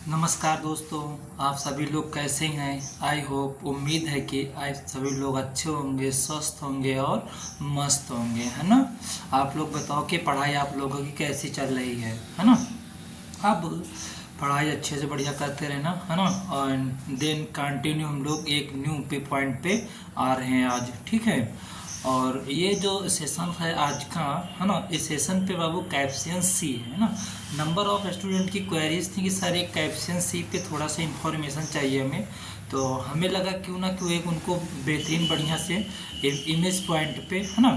नमस्कार दोस्तों, आप सभी लोग कैसे हैं। आई होप उम्मीद है कि आज सभी लोग अच्छे होंगे, स्वस्थ होंगे और मस्त होंगे, है ना। आप लोग बताओ कि पढ़ाई आप लोगों की कैसी चल रही है ना। अब पढ़ाई अच्छे से बढ़िया करते रहना, है ना। और देन कंटिन्यू हम लोग एक न्यू पॉइंट पे आ रहे हैं आज, ठीक है। और ये जो सेशन है आज का, है ना, इस सेशन पे बाबू कैप्शन सी है ना। नंबर ऑफ स्टूडेंट की क्वेरीज थी कि सर एक कैप्शन सी पे थोड़ा सा इंफॉर्मेशन चाहिए हमें। तो हमें लगा क्यों ना क्यों एक उनको बेहतरीन बढ़िया से इमेज पॉइंट पे, है ना,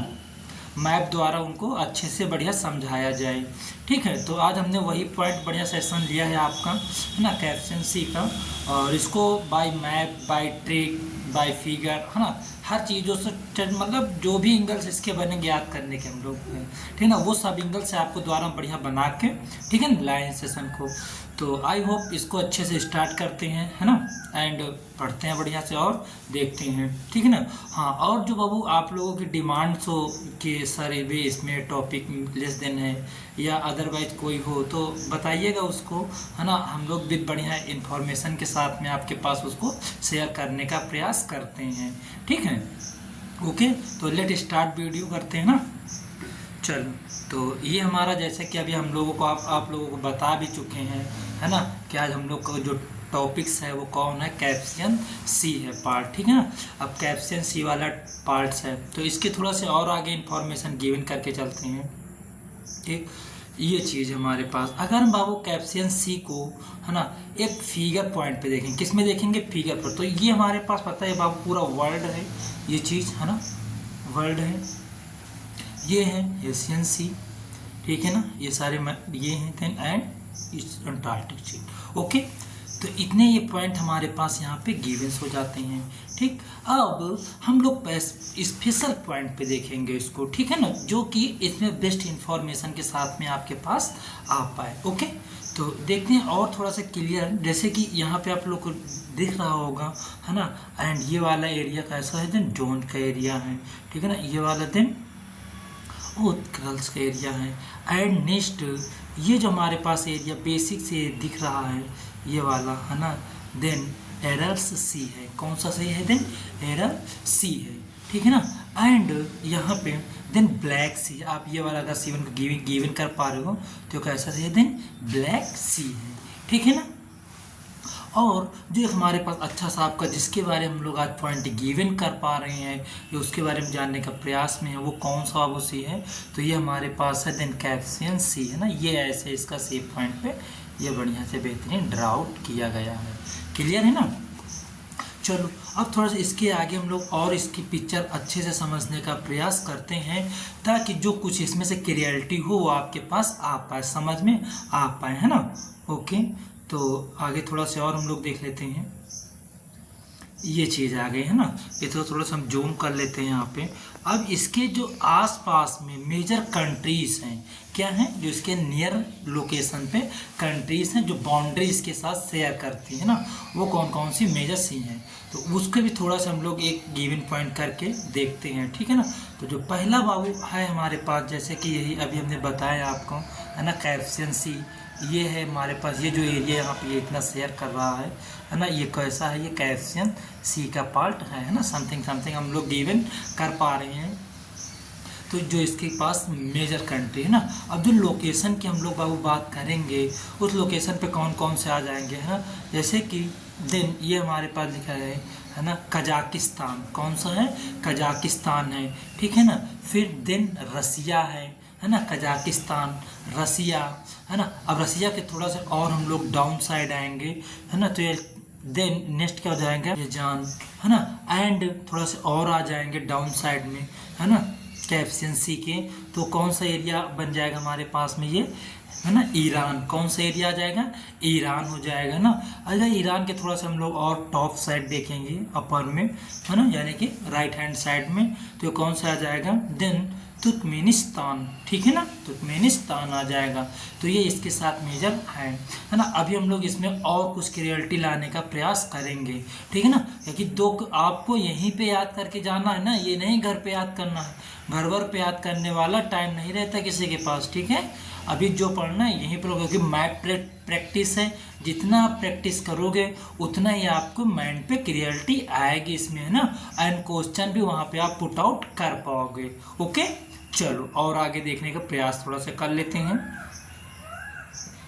मैप द्वारा उनको अच्छे से बढ़िया समझाया जाए। ठीक है, तो आज हमने वही पॉइंट बढ़िया सेशन लिया है आपका, है ना, कैप्शन सी का। और इसको by map, by trick, by figure, है ना, हर चीज़ों से मतलब जो भी एंगल्स इसके बनेंगे याद करने के हम लोग, ठीक है ना, वो सब एंगल से आपको द्वारा बढ़िया बना के, ठीक है ना, लाइन सेशन को। तो आई होप इसको अच्छे से स्टार्ट करते हैं, है ना, एंड पढ़ते हैं बढ़िया से और देखते हैं, ठीक है ना। हाँ, और जो बाबू आप लोगों की डिमांड्स हो कि सर ये भी इसमें टॉपिक लेस देन है या अदरवाइज कोई हो तो बताइएगा उसको, है ना। हम लोग भी बढ़िया इन्फॉर्मेशन के साथ में आपके पास उसको शेयर करने का प्रयास करते हैं, ठीक है। ओके, तो लेट स्टार्ट वीडियो करते हैं ना। चलो, तो ये हमारा जैसे कि अभी हम लोगों को आप लोगों को बता भी चुके हैं, है ना, कि आज हम लोग का जो टॉपिक्स है वो कौन है, कैप्शन सी है पार्ट, ठीक है ना। अब कैप्शन सी वाला पार्ट्स है तो इसके थोड़ा से और आगे इन्फॉर्मेशन गिवन करके चलते हैं। ठीक, ये चीज़ हमारे पास अगर हम बाबू कैप्शन सी को, है ना, एक फिगर पॉइंट पे देखेंगे, किस में देखेंगे, फिगर पर। तो ये हमारे पास पता है बाबू पूरा वर्ल्ड है, ये चीज़, है ना, वर्ल्ड है, ये है एशियन सी, ठीक है ना, ये सारे ये हैं then and Antarctic Sea. Okay, तो इतने ये पॉइंट हमारे पास यहाँ पे गिवेंस हो जाते हैं। ठीक, अब हम लोग स्पेशल पॉइंट पे देखेंगे इसको, ठीक है ना, जो कि इसमें बेस्ट इंफॉर्मेशन के साथ में आपके पास आ पाए। ओके, तो देखते हैं और थोड़ा सा क्लियर, जैसे कि यहाँ पे आप लोग को दिख रहा होगा, है ना। एंड ये वाला एरिया कैसा है, देन जोन का एरिया है, ठीक है ना, ये वाला देन वो गर्ल्स का एरिया है। एंड नेक्स्ट ये जो हमारे पास एरिया बेसिक से दिख रहा है ये वाला, है ना, देन एरर्स सी है, कौन सा सी है, देन एरर सी है, ठीक है ना। एंड यहाँ पे देन ब्लैक सी, आप ये वाला अगर सी वन को गिवन कर पा रहे हो तो कैसा सी है, देन ब्लैक सी है, ठीक है ना। और जो एक हमारे पास अच्छा सा आपका जिसके बारे में हम लोग आज पॉइंट गिवन कर पा रहे हैं या उसके बारे में जानने का प्रयास में है, वो कौन सा वो सी है, तो ये हमारे पास है देन कैप्शन सी, है ना। ये ऐसे इसका सी पॉइंट पे ये बढ़िया से बेहतरीन ड्राउट किया गया है, क्लियर है ना। चलो, अब थोड़ा सा इसके आगे हम लोग और इसकी पिक्चर अच्छे से समझने का प्रयास करते हैं ताकि जो कुछ इसमें से क्लियरिटी हो वो आपके पास आ पाए, समझ में आ पाए, है ना। ओके, तो आगे थोड़ा सा और हम लोग देख लेते हैं। ये चीज़ आ गई, है ना, ये तो थोड़ा सा हम जूम कर लेते हैं यहाँ पे। अब इसके जो आसपास में मेजर कंट्रीज़ हैं, क्या हैं, जो इसके नियर लोकेशन पे कंट्रीज़ हैं जो बाउंड्री इसके साथ शेयर करती है ना, वो कौन कौन सी मेजर सी हैं, तो उसके भी थोड़ा सा हम लोग एक गिवन पॉइंट करके देखते हैं, ठीक है ना। तो जो पहला बाबू है हमारे पास, जैसे कि यही अभी हमने बताया आपको, है ना, कैप्शन सी, ये है हमारे पास, ये जो एरिया यहाँ पे ये इतना शेयर कर रहा है ना, ये कैसा है, ये कैप्शन सी का पार्ट है ना, समथिंग समथिंग हम लोग गिवन कर पा रहे हैं। तो जो इसके पास मेजर कंट्री है ना, अब जो लोकेशन की हम लोग बाबू बात करेंगे उस लोकेशन पे कौन कौन से आ जाएंगे, है ना, जैसे कि देन ये हमारे पास लिखा है ना, कजाकिस्तान, कौन सा है, कजाकिस्तान है, ठीक है ना। फिर देन रसिया है ना, कजाकिस्तान, रसिया, है ना। अब रसिया के थोड़ा सा और हम लोग डाउन साइड आएंगे, है ना, तो ये देन नेक्स्ट क्या हो जाएंगे, ये जान, है ना। एंड थोड़ा सा और आ जाएंगे डाउन साइड में, है ना, कैप्शन सी के, तो कौन सा एरिया बन जाएगा हमारे पास में, ये है ना, ईरान, कौन सा एरिया आ जाएगा, ईरान हो जाएगा ना। अगर ईरान के थोड़ा सा हम लोग और टॉप साइड देखेंगे अपर में, है ना, यानी कि राइट हैंड साइड में, तो कौन सा आ जाएगा, देन तुर्कमेनिस्तान, ठीक है ना, तुर्कमेनिस्तान आ जाएगा। तो ये इसके साथ मेजर है ना। अभी हम लोग इसमें और कुछ क्लियरिटी लाने का प्रयास करेंगे, ठीक है ना, क्योंकि दो आपको यहीं पे याद करके जाना है ना, ये नहीं घर पे याद करना है, घर वर पे याद करने वाला टाइम नहीं रहता किसी के पास, ठीक है। अभी जो पढ़ना है यहीं पर होगा, क्योंकि मैप प्रैक्टिस है, जितना आप प्रैक्टिस करोगे उतना ही आपको माइंड पे क्लियरिटी आएगी इसमें, है ना, एंड क्वेश्चन भी वहाँ पे आप पुट आउट कर पाओगे। ओके, चलो और आगे देखने का प्रयास थोड़ा सा कर लेते हैं।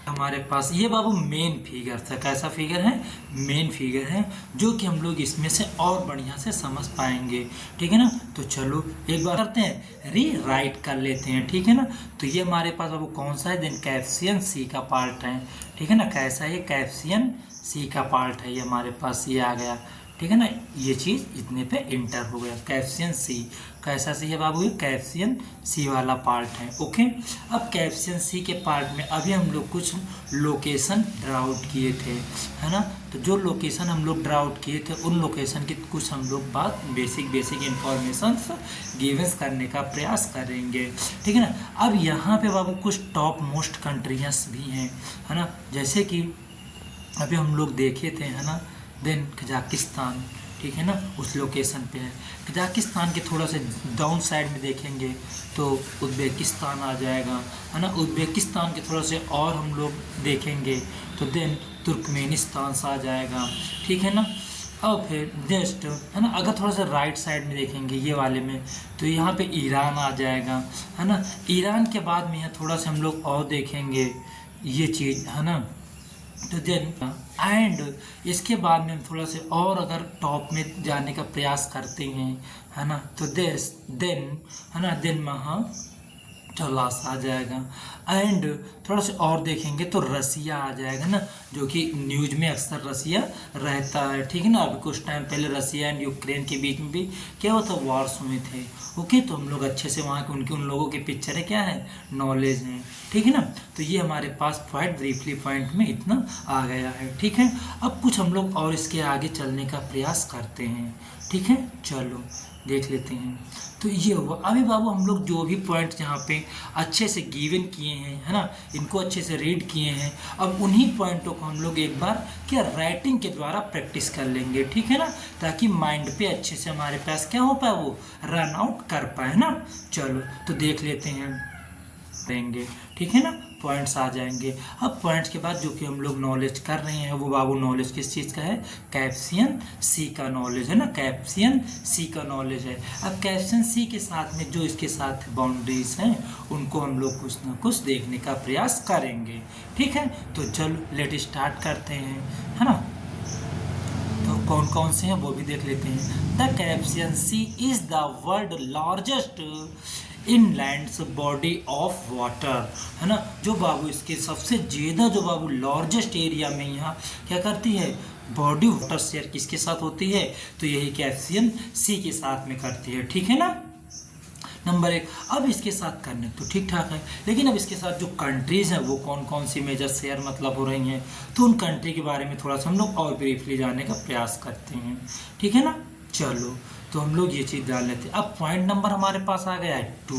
हमारे पास ये बाबू मेन फिगर था, कैसा फिगर है, मेन फिगर है, जो कि हम लोग इसमें से और बढ़िया से समझ पाएंगे, ठीक है ना। तो चलो एक बार करते हैं, री राइट कर लेते हैं, ठीक है ना। तो ये हमारे पास बाबू कौन सा है, देन कैप्सियन सी का पार्ट है, ठीक है ना। कैसा है, कैप्सियन सी का पार्ट है, ये हमारे पास ये आ गया, ठीक है ना। ये चीज़ इतने पे इंटर हो गया, कैप्सियन सी, कैसा सी है बाबू, ये कैप्सियन सी वाला पार्ट है। ओके, अब कैप्सियन सी के पार्ट में अभी हम लोग कुछ लोकेशन ड्रा आउट किए थे, है ना। तो जो लोकेशन हम लोग ड्रा आउट किए थे उन लोकेशन की कुछ हम लोग बात बेसिक इंफॉर्मेशन गिवंस करने का प्रयास करेंगे, ठीक है ना। अब यहाँ पे बाबू कुछ टॉप मोस्ट कंट्रियाँ भी हैं, है ना, जैसे कि अभी हम लोग देखे थे, है ना, देन कजाकिस्तान, ठीक है ना, उस लोकेशन पे है। कजाकिस्तान के थोड़ा सा डाउन साइड में देखेंगे तो उज़्बेकिस्तान आ जाएगा, है ना। उज़्बेकिस्तान के थोड़ा से और हम लोग देखेंगे तो देन तुर्कमेनिस्तान आ जाएगा, ठीक है ना। और फिर जस्ट, है ना, अगर थोड़ा सा राइट साइड में देखेंगे ये वाले में तो यहाँ पे ईरान आ जाएगा, है ना। ईरान के बाद में यहाँ थोड़ा सा हम लोग और देखेंगे ये चीज़, है ना। तो देन एंड इसके बाद में हम थोड़ा से और अगर टॉप में जाने का प्रयास करते हैं, है ना, तो देन, है ना, देन महा लास्ट आ जाएगा। एंड थोड़ा सा और देखेंगे तो रसिया आ जाएगा ना, जो कि न्यूज में अक्सर रसिया रहता है, ठीक है ना। अभी कुछ टाइम पहले रसिया एंड यूक्रेन के बीच में भी क्या होता, वॉर्स हुए थे। ओके, तो हम लोग अच्छे से वहाँ के उन लोगों की पिक्चरें क्या है, नॉलेज है, ठीक है ना। तो ये हमारे पास पॉइंट ब्रीफली पॉइंट में इतना आ गया है, ठीक है। अब कुछ हम लोग और इसके आगे चलने का प्रयास करते हैं, ठीक है, चलो देख लेते हैं। तो ये हुआ, अभी बाबू हम लोग जो भी पॉइंट यहाँ पे अच्छे से गिवन किए हैं, है ना, इनको अच्छे से रीड किए हैं, अब उन्हीं पॉइंटों को हम लोग एक बार क्या राइटिंग के द्वारा प्रैक्टिस कर लेंगे, ठीक है ना, ताकि माइंड पे अच्छे से हमारे पास क्या हो पाए, वो रन आउट कर पाए ना। चलो तो देख लेते हैं, देंगे, ठीक है ना, पॉइंट्स आ जाएंगे। अब पॉइंट्स के बाद जो कि हम लोग नॉलेज कर रहे हैं वो बाबू नॉलेज किस चीज़ का है, कैप्सियन सी का नॉलेज है ना, कैप्सियन सी का नॉलेज है। अब कैप्सियन सी के साथ में जो इसके साथ बाउंड्रीज हैं उनको हम लोग कुछ ना कुछ देखने का प्रयास करेंगे, ठीक है। तो चलो लेट स्टार्ट करते हैं, है ना। तो कौन कौन से हैं वो भी देख लेते हैं। The Caspian Sea is the world largest inland body of water, है ना। जो बाबू इसके सबसे ज़्यादा जो बाबू लार्जेस्ट एरिया में यहाँ क्या करती है, बॉडी वाटर शेयर किसके साथ होती है, तो यही कैप्सियन सी के साथ में करती है, ठीक है ना, नंबर 1। अब इसके साथ करने तो ठीक ठाक है, लेकिन अब इसके साथ जो कंट्रीज़ हैं वो कौन कौन सी मेजर शेयर मतलब हो रही हैं, तो उन कंट्री के बारे में थोड़ा सा हम लोग और ब्रीफली जानने का प्रयास करते हैं, ठीक है ना। चलो तो हम लोग ये चीज़ जान लेते हैं। अब पॉइंट नंबर हमारे पास आ गया है 2,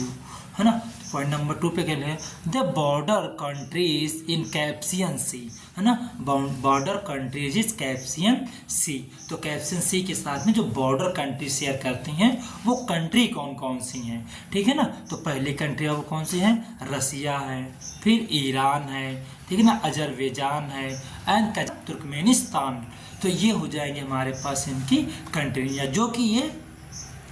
है ना। पॉइंट नंबर 2 पे कहते हैं the border countries in Caspian sea, है ना, border countries is Caspian sea. तो कैप्सियन सी के साथ में जो बॉर्डर कंट्री शेयर करती हैं वो कंट्री कौन कौन सी हैं, ठीक है ना। तो पहली कंट्री वो कौन सी है, रसिया है, फिर ईरान है, ठीक है ना, अजरबैजान है एंड तुर्कमेनिस्तान। तो ये हो जाएंगे हमारे पास इनकी कंट्रियाँ, जो कि ये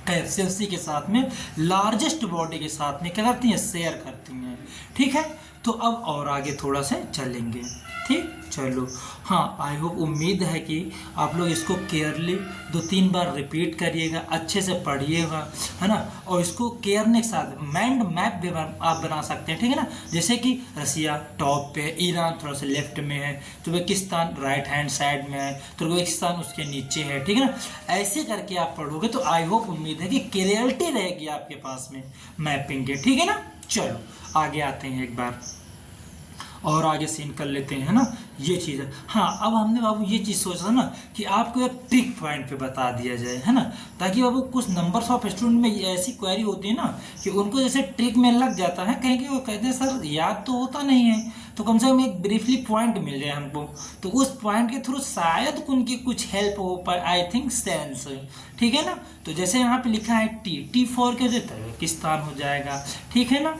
कैप्सियन सी के साथ में लार्जेस्ट बॉडी के साथ में क्या करती हैं, शेयर करती हैं, ठीक है। तो अब और आगे थोड़ा सा चलेंगे, ठीक, चलो। हाँ, आई होप, उम्मीद है कि आप लोग इसको केयरली 2-3 बार रिपीट करिएगा, अच्छे से पढ़िएगा, है ना, और इसको केयरने के साथ माइंड मैप भी आप बना सकते हैं, ठीक है ना। जैसे कि रसिया टॉप पे है, ईरान थोड़ा सा लेफ्ट में है, तुर्कमेनिस्तान राइट हैंड साइड में है, तुर्कमेनिस्तान उसके नीचे है, ठीक है ना। ऐसे करके आप पढ़ोगे तो आई होप, उम्मीद है कि क्लियरिटी रहेगी आपके पास में मैपिंग के, ठीक है ना। चलो आगे आते हैं, एक बार और आगे सीन कर लेते हैं, है ना, ये चीज़ है। हाँ, अब हमने बाबू ये चीज़ सोचा ना कि आपको एक ट्रिक पॉइंट पे बता दिया जाए, है ना, ताकि बाबू कुछ नंबर्स ऑफ स्टूडेंट में ऐसी क्वेरी होती है ना कि उनको जैसे ट्रिक में लग जाता है, कहीं कि वो कहते हैं सर याद तो होता नहीं है, तो कम से कम एक ब्रीफली पॉइंट मिल जाए हमको, तो उस पॉइंट के थ्रू शायद उनकी कुछ हेल्प हो पाए, आई थिंक सेंस, ठीक है ना। तो जैसे यहाँ पे लिखा है टी फॉर के तजिकिस्तान हो जाएगा, ठीक है ना।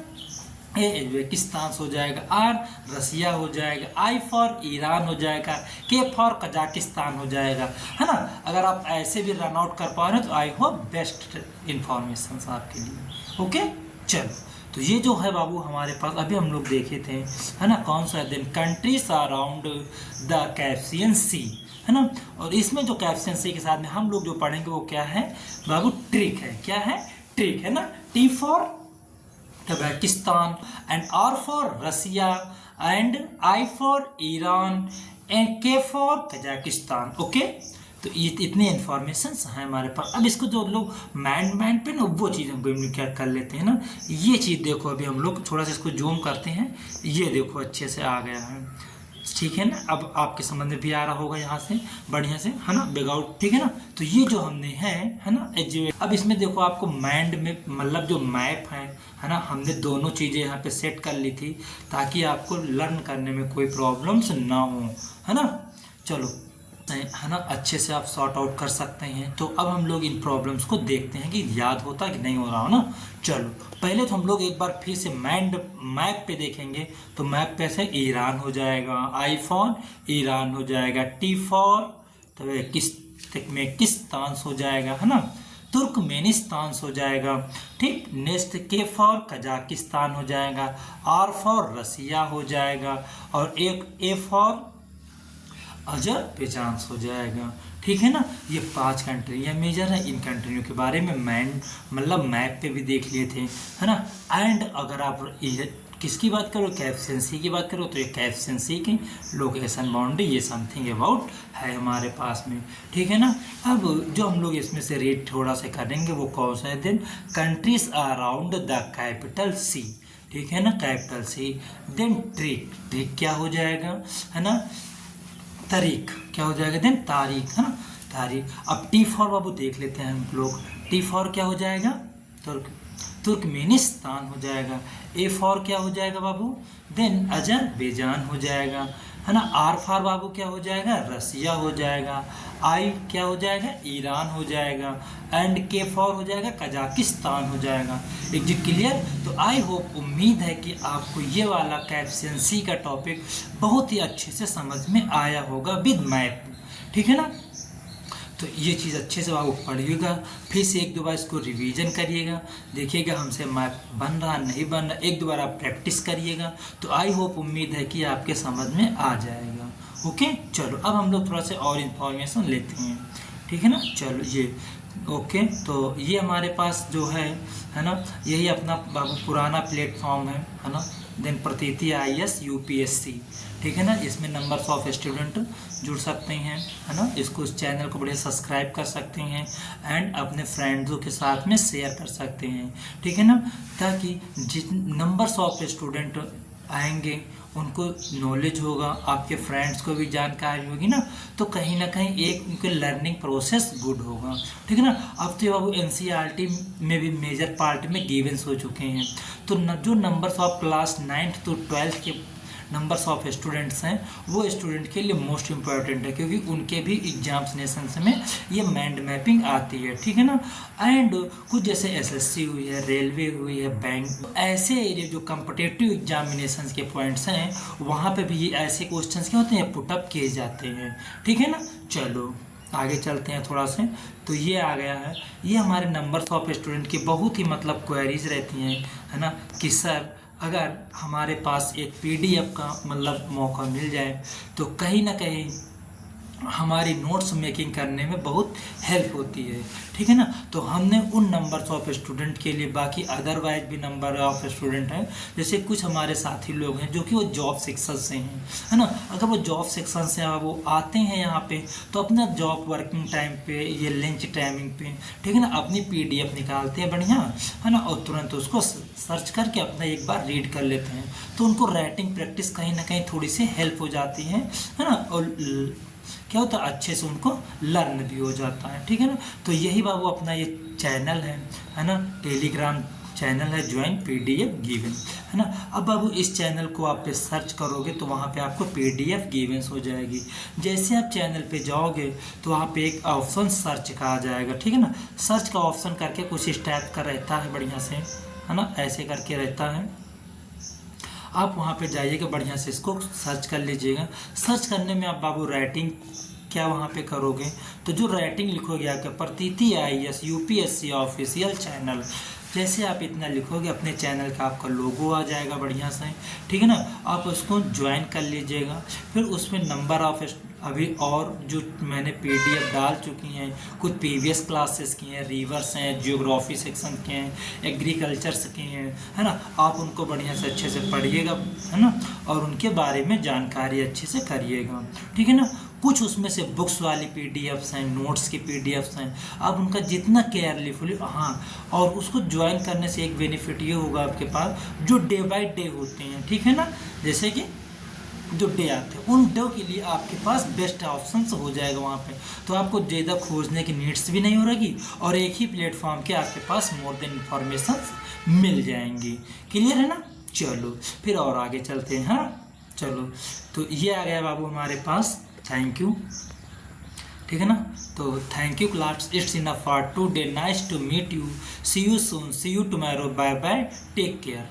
ए उज्बेकिस्तान हो जाएगा, आर रसिया हो जाएगा, आई फॉर ईरान हो जाएगा, के फॉर कजाकिस्तान हो जाएगा, है ना। अगर आप ऐसे भी रन आउट कर पा रहे हो तो आई होप बेस्ट इंफॉर्मेशन आपके लिए। ओके चलो, तो ये जो है बाबू हमारे पास अभी हम लोग देखे थे, है ना, कौन सा दिन कंट्रीज अराउंड द कैस्पियन सी, है ना। और इसमें जो कैस्पियन सी के साथ में हम लोग जो पढ़ेंगे वो क्या है बाबू, ट्रिक है। क्या है? ट्रिक, है ना। T for Uzbekistan and R for Russia and I for Iran and K for Kazakhstan। Okay, तो ये इतने इन्फॉर्मेशन हैं हमारे पास। अब इसको जो लोग मैंड पे ना वो चीज़ हम कम्युनिकेट कर लेते हैं ना। ये चीज़ देखो, अभी हम लोग थोड़ा सा इसको जूम करते हैं, ये देखो अच्छे से आ गया है, ठीक है ना। अब आपके समझ में भी आ रहा होगा यहाँ से बढ़िया से, है ना, बेगआउट, ठीक है ना। तो ये जो हमने है ना अब इसमें देखो आपको माइंड में मतलब जो मैप है ना, हमने दोनों चीज़ें यहाँ पे सेट कर ली थी ताकि आपको लर्न करने में कोई प्रॉब्लम्स ना हो, है ना। चलो, है ना, अच्छे से आप सॉर्ट आउट कर सकते हैं। तो अब हम लोग इन प्रॉब्लम्स को देखते हैं कि याद होता कि नहीं हो रहा हो ना। चलो, पहले तो हम लोग एक बार फिर से मैप पे देखेंगे। तो मैप पे से ईरान हो जाएगा, आई फॉर ईरान हो जाएगा, टी फॉर तुर्कमेनिस्तान हो जाएगा, है ना, तुर्कमेनिस्तान हो जाएगा, ठीक। नेक्स्ट के फॉर कजाकिस्तान हो जाएगा, आर फॉर रसिया हो जाएगा, और एक ए फॉर अजरबैजान हो जाएगा, ठीक है ना। ये 5 कंट्रियाँ मेजर है। इन कंट्रियों के बारे में मतलब मैप पे भी देख लिए थे, है ना। एंड अगर आप किसकी बात करो, कैस्पियन सी की बात करो, तो ये कैस्पियन सी की लोकेशन बाउंड्री ये समथिंग अबाउट है हमारे पास में, ठीक है ना। अब जो हम लोग इसमें से रेट थोड़ा सा करेंगे वो कौन सा है, then countries around the capital sea, ठीक है ना, कैपिटल सी। देन ट्रिक क्या हो जाएगा, है ना, तारीख क्या हो जाएगा, देन तारीख, है ना, तारीख। अब टी फॉर बाबू देख लेते हैं हम लोग। टी फॉर क्या हो जाएगा, तुर्कमेनिस्तान हो जाएगा। ए फॉर क्या हो जाएगा बाबू, देन अजरबैजान हो जाएगा, है ना। आर फॉर बाबू क्या हो जाएगा, रसिया हो जाएगा। आई क्या हो जाएगा, ईरान हो जाएगा। एंड के फॉर हो जाएगा कजाकिस्तान हो जाएगा। एक जी क्लियर। तो आई होप, उम्मीद है कि आपको ये वाला कैस्पियन सी का टॉपिक बहुत ही अच्छे से समझ में आया होगा विद मैप, ठीक है ना। तो ये चीज़ अच्छे से आप पढ़िएगा, फिर से 1-2 बार इसको रिवीजन करिएगा, देखिएगा हमसे मैप बन रहा नहीं बन रहा, 1-2 बार आप प्रैक्टिस करिएगा। तो आई होप, उम्मीद है कि आपके समझ में आ जाएगा। ओके चलो, अब हम लोग थोड़ा सा और इन्फॉर्मेशन लेते हैं, ठीक है ना। चलो ये ओके, तो ये हमारे पास जो है ना, यही अपना बाबू पुराना प्लेटफॉर्म है ना। देन प्रतीति IAS UPSC, ठीक है ना। इसमें नंबर्स ऑफ स्टूडेंट जुड़ सकते हैं, है ना। इसको इस चैनल को बढ़िया सब्सक्राइब कर सकते हैं एंड अपने फ्रेंड्सों के साथ में शेयर कर सकते हैं, ठीक है ना, ताकि जितने नंबर्स ऑफ स्टूडेंट आएंगे उनको नॉलेज होगा, आपके फ्रेंड्स को भी जानकारी होगी ना, तो कहीं ना कहीं एक उनके लर्निंग प्रोसेस गुड होगा, ठीक है ना। अब तो बाबू NCERT में भी मेजर पार्ट में गिवेंस हो चुके हैं। तो जो numbers of class 9th to 12th के नंबर्स ऑफ स्टूडेंट्स हैं वो स्टूडेंट के लिए मोस्ट इम्पॉर्टेंट है, क्योंकि उनके भी एग्जामिनेशन में ये माइंड मैपिंग आती है, ठीक है ना। एंड कुछ जैसे SSC हुई है, रेलवे हुई है, बैंक, ऐसे ये जो कम्पिटिटिव एग्जामिनेशन के पॉइंट्स हैं वहाँ पे भी ये ऐसे क्वेश्चन क्या होते हैं, पुटअप किए जाते हैं, ठीक है ना। चलो आगे चलते हैं थोड़ा से। तो ये आ गया है, ये हमारे नंबर्स ऑफ स्टूडेंट की बहुत ही मतलब क्वेरीज रहती हैं, है ना, कि सर अगर हमारे पास एक PDF का मतलब मौका मिल जाए तो कहीं ना कहीं हमारी नोट्स मेकिंग करने में बहुत हेल्प होती है, ठीक है ना। तो हमने उन नंबर्स ऑफ स्टूडेंट के लिए, बाकी अदरवाइज भी नंबर ऑफ स्टूडेंट हैं, जैसे कुछ हमारे साथी लोग हैं जो कि वो जॉब सेक्शन से हैं, है ना। अगर वो जॉब सेक्शन से वो आते हैं यहाँ पे तो अपना जॉब वर्किंग टाइम पे, ये लंच टाइमिंग पे, ठीक है ना, अपनी PDF निकालते हैं बढ़िया, है ना, और तुरंत उसको सर्च करके अपना एक बार रीड कर लेते हैं। तो उनको राइटिंग प्रैक्टिस कहीं ना कहीं थोड़ी सी हेल्प हो जाती है ना, और क्या होता है अच्छे से उनको लर्न भी हो जाता है, ठीक है ना। तो यही बाबू अपना ये चैनल है ना, टेलीग्राम चैनल है ज्वाइन PDF गिवन, है ना। अब बाबू इस चैनल को आप पे सर्च करोगे तो वहाँ पे आपको PDF गिवन्स हो जाएगी। जैसे आप चैनल पे जाओगे तो वहाँ पे एक ऑप्शन सर्च का आ जाएगा, ठीक है ना। सर्च का ऑप्शन करके कुछ इस टाइप का रहता है बढ़िया से, है ना, ऐसे करके रहता है, आप वहाँ पे जाइएगा, बढ़िया से इसको सर्च कर लीजिएगा। सर्च करने में आप बाबू राइटिंग क्या वहाँ पे करोगे, तो जो राइटिंग लिखोगे आपका प्रतीति IAS UPSC ऑफिशियल चैनल, जैसे आप इतना लिखोगे अपने चैनल का आपका लोगो आ जाएगा बढ़िया से, ठीक है ना। आप उसको ज्वाइन कर लीजिएगा। फिर उसमें नंबर ऑफ अभी और जो मैंने PDF डाल चुकी हैं, कुछ प्रीवियस क्लासेस की हैं, रिवर्स हैं, जियोग्राफी सेक्शन के हैं, एग्रीकल्चर्स के हैं, है ना। आप उनको बढ़िया से अच्छे से पढ़िएगा, है ना, और उनके बारे में जानकारी अच्छे से करिएगा, ठीक है ना। कुछ उसमें से बुक्स वाली PDFs हैं, नोट्स की PDFs हैं, आप उनका जितना केयरफुली, हाँ, और उसको ज्वाइन करने से एक बेनिफिट ये होगा आपके पास, जो डे बाय डे होते हैं, ठीक है ना, जैसे कि जो डे आते हैं उन डे के लिए आपके पास बेस्ट ऑप्शंस हो जाएगा वहाँ पे, तो आपको ज़्यादा खोजने की नीड्स भी नहीं हो रहेगी, और एक ही प्लेटफॉर्म के आपके पास मोर देन इंफॉर्मेशन मिल जाएंगी। क्लियर है ना। चलो फिर और आगे चलते हैं, हाँ चलो। तो ये आ गया बाबू हमारे पास, थैंक यू, ठीक है ना। तो thank you class, it's enough for today, nice to meet you, see you soon, see you tomorrow, bye bye, take care.